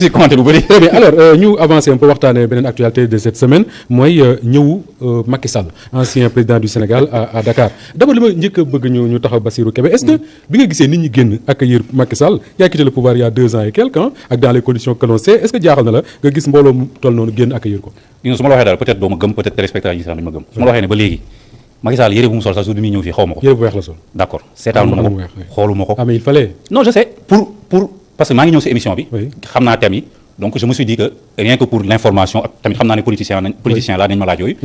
si commenté lu bëri. Très bien alors ñu avancer un peu waxtaanee beneen actualité de cette semaine mooy ñëwu Macky Sall ancien président du Sénégal à Dakar d'abord li ma njëkk a bëgg ñu taxaw Bassirou Kébé est-ce que bi nga gisee nit ñi génn accueillir Macky Sall yaa quitté le pouvoir il y a 2 ans et quelques ak dans les conditions que l'on sait est-ce que jaaxal na la nga gis mbooloo mu toll noonu génn accueillir ko. su ma la waxee daal peut-être doo ma gëm peut-être téléspectateurs yi sax duñu ma gëm. su ma la waxee ne ba léegi Macky Sall yére bu mu sol sax jour bi muy ñëw fii xaw ma ko. yére bu weex la sol. d'accord seetaanu ma ko xooluma ko. ah mais il fallait. non je sais pour parce que maa ngi ñëw si émission bi. xam naa thème yi. donc je me suis dit que rien que pour l'information ak tamit xam naa ne politicien laa nañ ma laaj yooyu.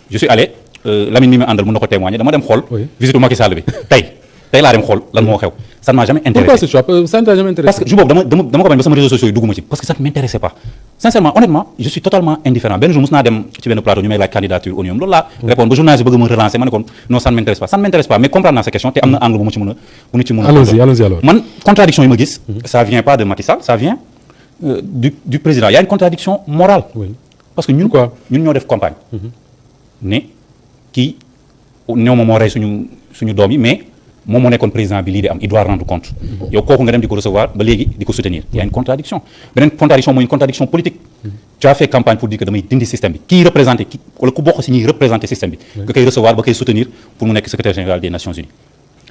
je suis allé Lamine mi ma àndal mën na ko témoigner dama dem xool. visite Macky Sall bi tey laa dem xool lan moo xew. ça ne m'a jamais intéressé. Pourquoi ce choix? Ça ne t'a jamais intéressé? Parce que jour boobu dama ko bañ ba sama réseaux sociaux yi dugguma ci parce que ça ne m'intéressait pas. Sincèrement honnêtement je suis totalement indifférent benn jour mos naa dem ci benn plateau ñu may laaj candidature au loolu laa répondre ba journaliste bëgg ma relancer ma ne kon non ça ne m'intéresse pas ça ne m'intéresse pas mais comprendre naa sa question te am na angle bu mu ci mën a allons-y alors man contradiction yi ma gis ça vient pas de Macky Sall ça vient du président il y a une contradiction morale parce que ñun ñoo def campagne ne kii ñoo moo rey suñu doom yi mais moom moo nekkoon président bi lii di am il doit rendre compte yow kooku nga dem di ko recevoir ba léegi di ko soutenir il y a une contradiction beneen contradiction mooy une contradiction politique tu as fait campagne pour dire que damay dindi système bi kii représenté wala ku bokk si ñuy représenté système bi nga koy recevoir ba koy soutenir pour mu nekk secrétaire général des Nations Unies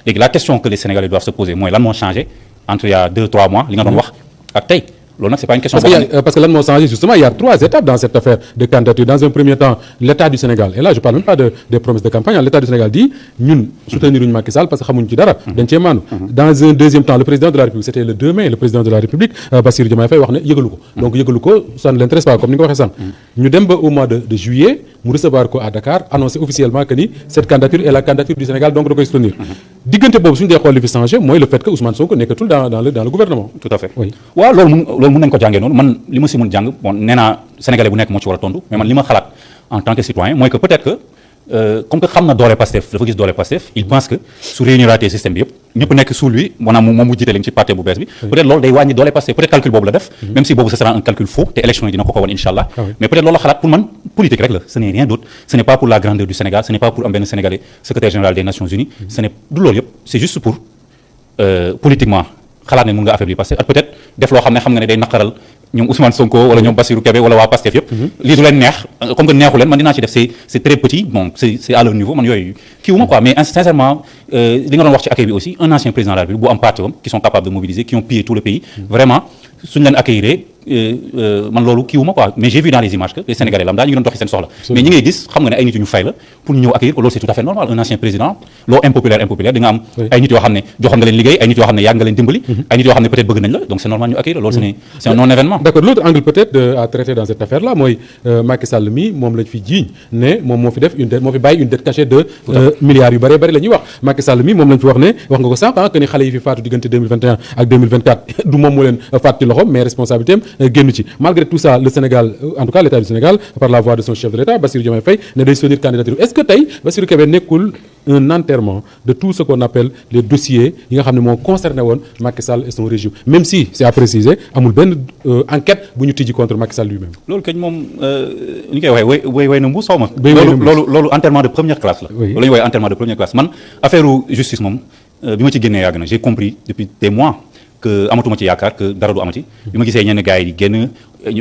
léegi la question que les Sénégalais doivent se poser mooy lan moo changé entre il y a 2-3 mois li nga doon wax ak tey loolu nag c'est pas une question parce que lan moo changé justement il y a 3 étapes dans cette affaire de candidature dans un premier temps l'État du Sénégal et là je parle même pas des promesses de campagne l'État du Sénégal dit ñun soutenir uñu Macky Sall parce que xamuñu ci dara dañ cee maandu dans un deuxième temps le président de la République c'était le 2 mai le président de la République Bassirou Diomaye Faye wax ne yëgalu ko donc yëgalu ko ça ne l'intéresse pas comme ni nga ko waxee sànq ñu dem ba au mois de juillet mu recevoir ko à Dakar annoncer officiellement que ni cette candidature est la candidature du Sénégal donc da koy soutenir diggante boobu suñu dee xool li fi changé mooy le fait que Ousmane Sonko nekkatul dans le gouvernement. Tout à fait waaw loolu mën nañu ko jàngee noonu man li ma si mën jàng bon nee naa sénégalais bu nekk moo ci war a tontu mais man li ma xalaat en tant que citoyen mooy que peut-être que comme que xam na doole Pastef dafa gis doole Pastef il pense que su réuniraatee système bi yëpp ñëpp nekk sous lui maanaam moom mu jiite leen ci parti bu bees bi peut-être loolu day wàññi doole Pastef peut-être calcul boobu la def même si boobu ce sera un calcul faux te élection yi dina ko wan incha allah mais peut-être loolu la xalaat pour man politique rek la ce n'est rien d'autre ce n'est pas pour la grandeur du Sénégal ce n'est pas pour am benn Sénégalais secrétaire général des Nations Unies ce n'est du loolu yëpp c'est juste pour politiquement xalaat ne mën nga affaiblir Pastef ak peut-être def loo xam ne day naqaral ñoom Ousmane Sonko wala ñoom Bassirou Kébé wala waa Pastef yëpp lii du leen neex comme que neexu leen man dinaa ci def c'est très petit bon c'est à leur niveau man yooyu kii wu ma quoi mais sincèrement li nga doon wax ci accueil bi aussi un ancien président de la République bu am parti wam qui sont capables de mobiliser qui ont pillé tout le pays vraiment suñu leen accueillir man loolu kii wu ma quoi mais j'ai vu dans les images que les Sénégalais lambda ñu ngi doon doxi seen soxla mais ñi ngay gis xam nga ne ay nit yu ñu fay la pour ñu ñëw accueillir ko loolu c'est tout à fait normal un ancien président loo impopulaire di nga am ay nit yoo xam ne joxoon nga leen liggéey ay nit yoo xam ne yàgg nga leen dimbali ay nit yoo xam ne peut-être bëgg nañ la donc c'est normal ñu accueillir loolu c'est un non événement. D'accord l'autre angle peut-être à traiter dans cette affaire là mooy Macky Sall mi moom lañ fi jiiñ ne moom moo fi def une dette moo fi bàyyi une dette cachée de milliards yu bëree bëri la ñuy wax Macky Sall mi moom lañ fi wax ne wax nga ko sànq que ni xale yi fi faatu diggante 2021 ak 2024 du moom moo leen faat ci loxoom mais responsabilité am génn ci malgré tout ça le Sénégal en tout cas l'État du Sénégal par la voix de son chef de l'État Bassirou Diomaye Faye ne day soutenir candidature est-ce que tey Bassirou Kébé nekkul un enterrement de tout ce qu'on appelle les dossiers yi nga xam ne moo concerné woon Macky Sall et son régime même si c'est à préciser amul benn enquête bu ñu tijji contre Macky Sall lui-même. loolu kañ moom li ñu koy waxee way na mbuus xaw ma. loolu enterrement de première classe la. loolu la ñuy woowee enterrement de première classe man affaire justice moom bi ma ci génnee yàgg na j'ai compris depuis des mois que amatuma ci yaakaar que dara du amati. bi ma gisee ñenn gars yi di génn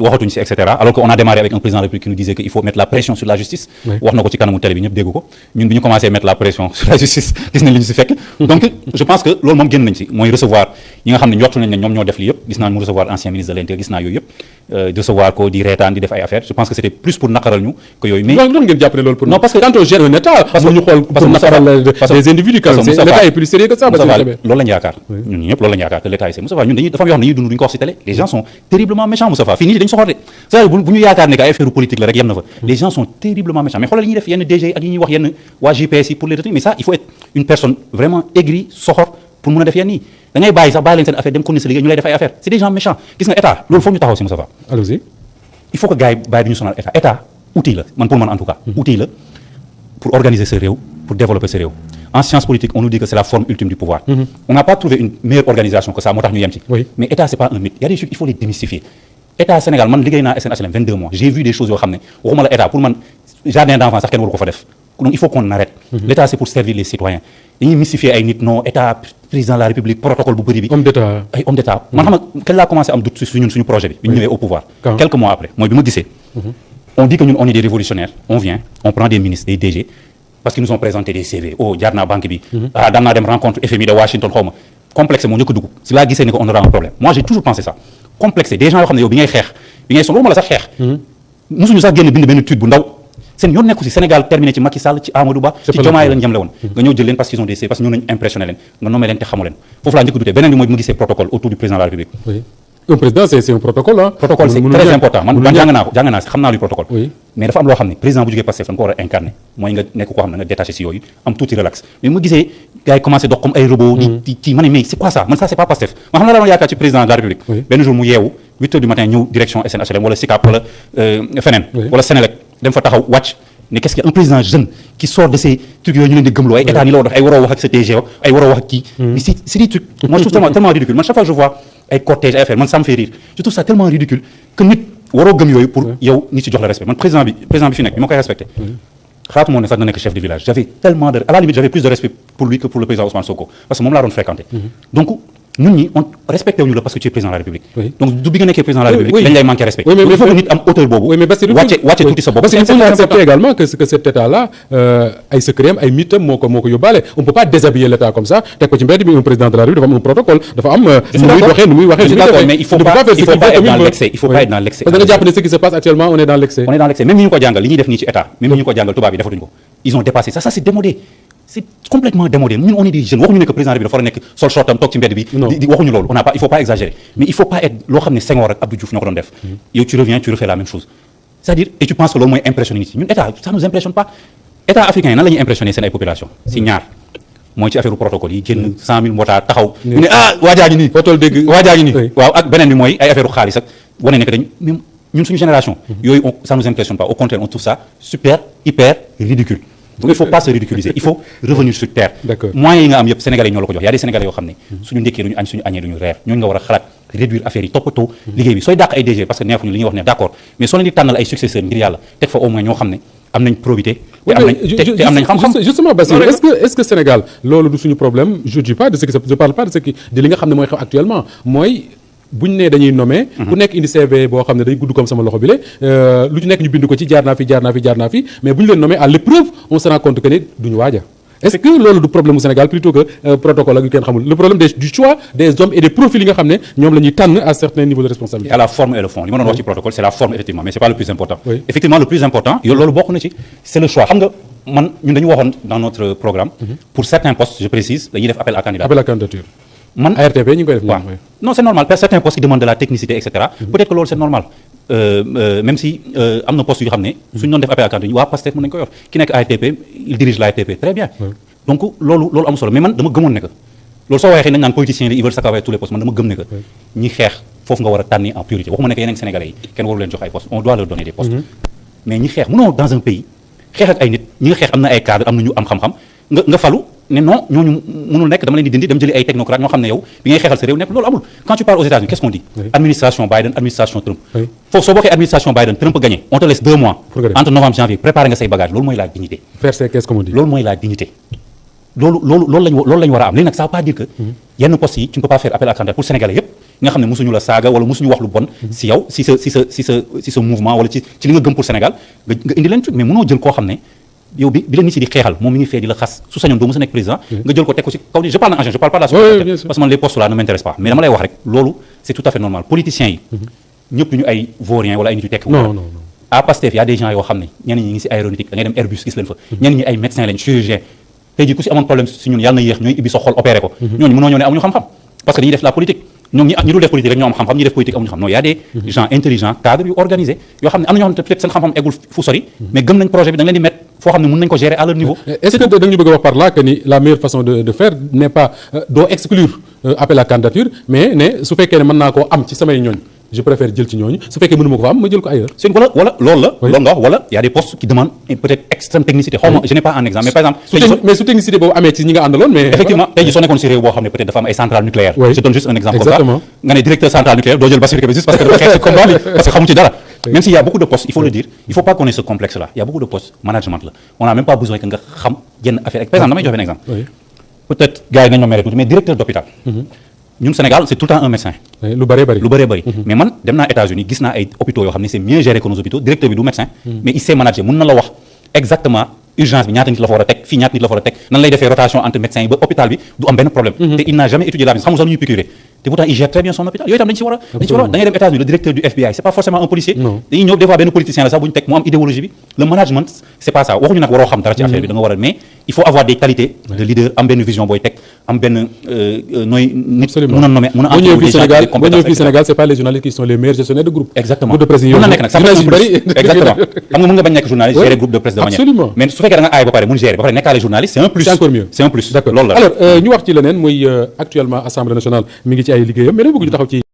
waxatuñ ci et cetera alors que on a démarré avec un président de la République qui nous disait que il faut mettre la pression sur la justice. wax na ko ci kanamu télé bi ñëpp dégg ko ñun bi ñu commencé mettre la pression sur la justice gis nañ li ñu si fekk. donc je pense que loolu moom génn nañ ci mooy recevoir ñi nga xam ne njortu nañ ne ñoom ñoo def lii yëpp gis naa mu recevoir ancien ministre de l'Intérieur gis naa yooyu yëpp de recevoir ko di reetaan di def ay affaires je pense que c'était plus pour naqaral ñu que yooyu mais loolu ngeen jàpp ne loolu pour non parce que quand on gère un État ñu xool pour naqaral des individus quand même l'État est plus sérieux que ça loolu lañu yaakaar ñun ñëpp loolu lañu yaakaar que l'État est Moustapha ñun dañuy dafa am yoo xam ne dañuy dund duñu ko wax ci télé les gens sont terriblement méchants Moustapha fii nit ñi dañu soxor de c'est-à-dire bu ñu yaakaar ne que ay affaire politique la rek yem na fa les gens sont terriblement méchants mais xoolal li ñuy def yenn DG ak yi ñuy wax yenn waa GPS yi pour les retenir mais ça il faut être une personne vraiment aigrie soxor pour mun a def yenn yi da ngay bàyyi sax bàyyi leen seen affaire dem continuer sa liggéey ñu lay def ay affaire c'est des gens méchants gis nga état loolu foog ñu taxaw ci Moustapha allez-y il faut que gars yi bàyyi du ñu sonal état outil la man pour man en tout cas outil la pour organiser sa réew pour développer sa réew en sciences politiques on nous dit que c'est la forme ultime du pouvoir on n'a pas trouvé une meilleure organisation que ça moo tax ñu yem ci mais état c'est pas un mythe il y a des choses il faut les démystifier état Sénégal man liggéey naa SNHLM 22 mois j'ai vu des choses yoo xam ne waxuma la état pour man jardin d'enfants sax kenn waru ko fa def donc il faut qu'on arrête L'État c'est pour servir les citoyens dañuy mystifier ay nit non état président de la république protocole bu bëri bi homme d'état ay homme d'état man xam nga kañ laa commencé am doute sur ñun suñu projet bi ñu ñëwee au pouvoir Quand? quelques mois après mooy bi ma gisee on dit que ñun on est des révolutionnaires on vient on prend des ministres des DG parce qu'ils nous ont présenté des CV jaar naa banque bi daan naa dem rencontre FMI de Washington xaw ma complexe moo njëkk a dugg si laa gisee ne que on aura un problème moi j'ai toujours pensé ça complexe des gens yoo xam ne yow bi ngay xeex bi ngay son loolu ma la sax xeex musuñu sax génn bind benn tweet bu ndaw seen yoon nekku si Sénégal terminé ci Macky Sall ci Amadou Ba ci Diomaye lañ jamle woon nga ñëw jël leen parce qu'ils ont des CV parce que ñoo nañ impressionné leen nga nommé leen te xamu leen foofu laa njëkk a dutee beneen bi mooy bi ma gisee protocole autour du président de la République oui un président c'est un protocole ah. protocole c'est très important man jàng naa si xam naa luy protocole oui mais dafa am loo xam ne président bu jógee Pastef da nga ko war a incarner mooy nga nekk koo xam ne nga détaché si yooyu am tuuti relax mais ma gisee gars yi commencé dox comme ay robot di ma ne mais c'est quoi ça man ça c'est pas Pastef ma xam na la doon yaakaar ci président de la République benn jour mu yeewu 8 heures du matin ñëw direction SNHLM wala SICAP wala feneen wala Sénélec dem fa taxaw wàcc ne qu'est-ce qu'un président jeune qui sort de ces trucs yooyu ñu leen di gëmloo ay état ni la war def ay waroo wax ak sa TG ay waroo wax ak kii mais c'est des trucs moi je trouve tellement ridicule man chaque fois je vois ay cortège ay affaire man ça me fait rire je trouve ça tellement ridicule que nit waroo gëm yooyu pour yow nit ci jox la respect man président bi fi nekk bi ma koy respecté xalaatu moon ne sax na nekk chef de village j'avais tellement de à la limite j'avais plus de respect pour lui que pour le président Ousmane Sonko parce que moom laa doon fréquenté donc ñun ñi on respecté wuñu la parce que tu es président de la République donc du bi nga nekkee président de la République dañ lay manqué respect mais il faut que nit am hauteur boobu wàcce tuuti sa bopp parce qu'il faut accepter également que cet état là ay secret am ay mitam moo ko yóbbaale on peut pas déshabiller l'état comme ça teg ko ci mbedd bi un président de la République dafa am un protocole dafa am nu muy waxee mais il faut pas être dans l'excès il faut pas être dans l'excès parce que da nga jàpp ne ce qui se passe actuellement on est dans l'excès même ñi ñu ko jàngal li ñuy def nii ci état même ñi ñu ko jàngal tubaab yi defatuñ ko ils ont dépassé ça c'est démodé c'est complètement démodé ñun on est des jeunes waxuñu ne que président bi dafa war a nekk sol shortam toog ci mbedd bi di waxuñu loolu il faut pas exagérer mais il faut pas être loo xam ne Senghor ak Abdou Diouf ñoo ko doon def yow tu reviens tu refais la même chose c'est-à-dire et tu penses que loolu mooy impressionner nit ñi ñun état ça nous impressionne pas état africain yi nan la ñuy impressionner seen ay population si ñaar mooy ci affaire protocole yi génn 100 000 mbootaa taxaw ñu ne waajaa ngi nii waaw ak beneen bi mooy ay affaire xaalis ak wane ne que dañ même ñun suñu génération yooyu ça nous impressionne pas au contraire on trouve ça super hyper ridicule donc il faut pas se ridiculiser il faut revenir sur terre moyens yi nga am yëpp sénégalais ñoo la ko jox y a des sénégalais yoo xam ne suñu ndékkee duñu añ suñu añee duñu reer ñooñu nga war a xalaat réduire affaire yi toppatoo liggéey bi sooy dàq ay DG parce que neexuñu li ñuy wax ne d'accord mais soo leen di tànnal ay successeurs ngir yàlla teg fa au moins ñoo xam ne am nañ probité te am nañ xam-xam justement Bassirou est-ce que Sénégal loolu du suñu problème je dis pas de ce qui je parle pas de ce qui de li nga xam ne mooy xew actuellement mooy buñ ne dañuy nommé ku nekk indi CV boo xam ne day gudd comme sama loxo bi le lu ci nekk ñu bind ko ci jaar naa fi mais bu ñu leen nommé à l'épreuve on se rend compte que ne duñu waaja est-ce que loolu du problème mu Sénégal plutôt que protocole ak yu kenn xamul le problème du choix des hommes et des profils yi nga xam ne ñoom la ñuy tànn à certains niveaux de responsabilité. à la forme et le fond li ma doon wax ci protocole c'est la forme effectivement mais c'est pas le plus important. effectivement le plus important yow loolu bokk na ci c'est le choix xam nga man ñun dañu waxoon dans notre programme. pour certains postes je précise dañuy def appel à candidature. man ARTP ñu ngi koy def waaw non c'est normal parce que certains postes qui demandent de la technicité et cetera peut-être que loolu c'est normal même si am na postes yu xam ne suñu doon def appel à candidature waa Pastef mën nañu ko yor ki nekk ARTP il dirige la ARTP très bien donc loolu am solo mais man dama gëmoon ne que loolu soo waxee nañ naan politiciens yi ils veulent s'accaparer tous les postes man dama gëm ne que ñi xeex foofu nga war a tànni en priorité waxuma ne que yeneen Sénégalais yi kenn waru leen jox ay postes on doit leur donner des postes mais ñi xeex mënoo dans un pays xeex ak ay nit ñi nga xeex am na ay cadres am na ñu am xam-xam nga falu ne non ñooñu mënul nekk dama leen di dindi dem jëli ay technocrates ñoo xam ne yow bi ngay xeexal sa réew nekk loolu amul quand tu parles aux États-Unis qu'est-ce qu'on dit administration Biden administration Trump foofu soo bokkee administration Biden Trump a gagné on te laisse 2 mois entre novembre janvier préparer nga say bagages loolu mooy la dignité faire ses caisses comme on dit loolu mooy la dignité loolu lañu war a am léegi nag ça veut pas dire que yenn postes yi tu ne peux pas faire appel à candidature pour Sénégalais yépp nga xam ne mosuñu la saaga wala mosuñu wax lu bon si yow si sa mouvement wala ci li nga gëm pour Sénégal nga indi leen truc mais mënoo jël koo xam ne yow bi la nit si di xeexal moom mi ngi fee di la xas su sañoon doo mën sa nekk président nga jël ko teg ko ci kaw je parle en général je parle pas de la société parce que man les postes là ne m'intéressent pas mais dama lay wax rek loolu c'est tout à fait normal politiciens yi ñëpp ñu ay vauriens wala ay nit yu tekk non à Pastef y a des gens yoo xam ne ñenn ñi ngi si aéronautique da ngay dem Airbus gis leen fa ñenn ñi ay médecins lañ chirurgien tey jii ku si amoon problème si ñun yàlla na yéex ñooy ibbi sa xol opéré ko ñooñu mënoo ñoo ne amuñu xam-xam parce que dañuy def la politique ñoom ñi dul def politique rek ñoo am xam-xam ñi def politique amuñu xam non y a des gens intelligents cadres yu organisés yoo xam ne am na ñoo xam ne peut-être seen xam-xam eggul fu sori mais gëm nañ projet bi da nga leen di mettre foo xam ne mën nañ ko gérer à leur niveau. est-ce que da nga ñu bëgg a wax par là que ni la meilleure façon de faire n'est pas doo exclure appel à candidature mais ne su fekkee ne mën naa koo am ci samay ñooñ je préfère jël ci ñooñu su fekkee mënuma ko fa am ma jël ko ailleurs. c'est wala loolu la. loolu nga wax wala y a des postes qui demandent peut-être extrême technicité. xaw ma je n'ai pas un exemple mais par exemple. mais su technicité boobu amee ci ñi nga àndaloon mais. effectivement tey jii soo nekkoon si réew boo xam ne peut-être dafa am ay centrales nucléaires. je donne juste un exemple comme ça nga ne directeur centrale nucléaire doo jël Bassirou Kébé juste parce que dafa xeex ci combat bi parce que xamu ci dara. même s'il y a beaucoup de postes, il faut le dire, il faut pas qu'on ait ce complexe là. Il y a beaucoup de postes management là. On n'a même pas besoin que nga xam yenn affaire. Par exemple damay joxe benn exemple. Peut-être gars yi nañu ma mere tuuti mais directeur d'hôpital. ñun Sénégal c'est tout le temps un médecin. lu bëree bëri mais man dem naa États-Unis gis naa ay hôpitaux yoo xam ne c'est mieux géré que nos hôpitaux directeur bi du médecin. mais il sait manager mën na la wax exactement urgence bi ñaata nit la fa war a teg fii ñaata nit la fa war a teg nan lay defee rotation entre médecins yi ba hôpital bi du am benn problème. te il n'a jamais étudié la médecine xamul sax nu ñuy piqûrer. te pourtant il gère très bien son hôpital yooyu tam dañ ci war a da ngay dem États-Unis le directeur du FBI c'est pas forcément un policier. dañuy ñëw des fois benn politicien la sax bu ñu teg mu am idéologie bi le management c'est pas ça waxuñu nag waroo xam dara ci affaire bi da nga war a mais il faut avoir des qualités de leader am benn vision booy teg am benn nooy nit mën a nommer mën a boo ñëwee fii Sénégal c'est pas les journalistes qui sont les meilleurs gestionnaires de groupe. exactement groupe de presse yi mën na nekk nag ça exactement xam nga mën nga bañ nekk journaliste gérer groupe de presse de manière absolument mais su fekkee da nga aay ba pare mën gérer ba pare nekkaale journaliste c'est un plus c'est encore mieux c'est un plus d'accord loolu la alors ñu wax ci leneen muy actuellement Assemblée nationale mi ngi ci ay liggéeyam mais dama bëgg ñu taxaw ci